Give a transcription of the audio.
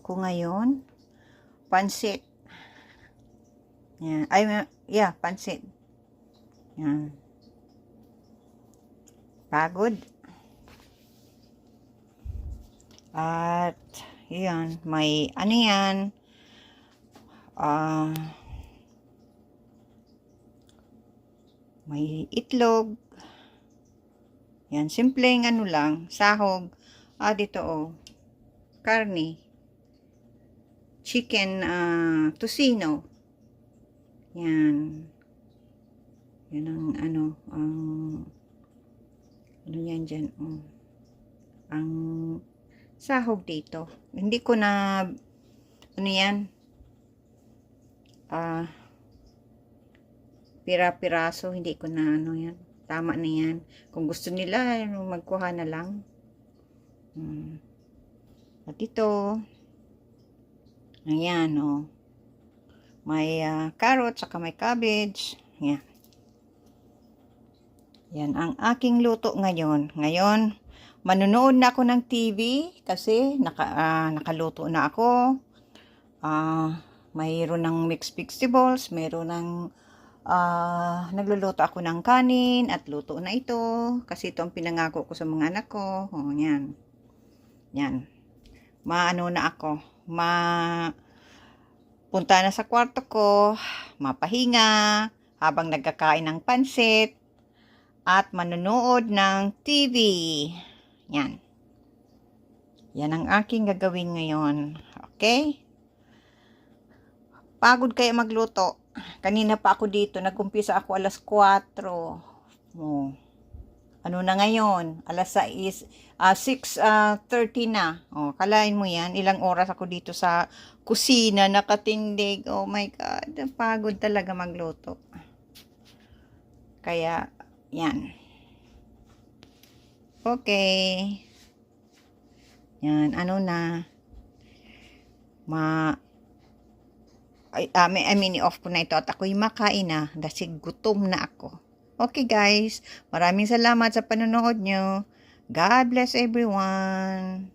ko ngayon, pansit. Yan. Ay, yeah, pansit. Yan. Pagod. At, yan, may, ano yan, may itlog. Yan, simpleng ano lang, sahog. Dito karne. Chicken, tocino. Yan. Yan ang ano yan dyan. Ang sahog dito. Hindi ko na, ano yan, pira-piraso, hindi ko na, ano yan, tama na yan. Kung gusto nila, magkuha na lang. At ito, ayan, may carrot, saka may cabbage. Yan. Yan ang aking luto ngayon. Ngayon, manunood na ako ng TV kasi nakaluto na ako. Mayroon ng mixed vegetables, mayroon ng nagluluto ako ng kanin at luto na ito kasi ito ang pinangako ko sa mga anak ko. Yan. Yan. Maano na ako. Punta na sa kwarto ko, mapahinga habang nagkakain ng pansit at manonood ng TV. Yan. Yan ang aking gagawin ngayon. Okay? Pagod kaya magluto. Kanina pa ako dito. Nag-umpisa ako alas 4. Ano na ngayon? Alas 6:30 na. Kalain mo yan. Ilang oras ako dito sa kusina. Nakatindig. Oh my God. Pagod talaga magluto. Kaya, yan. Okay. Yan, ano na. I-off ko na ito at ako'y makain na dahil gutom na ako. Okay guys, maraming salamat sa panonood nyo. God bless everyone.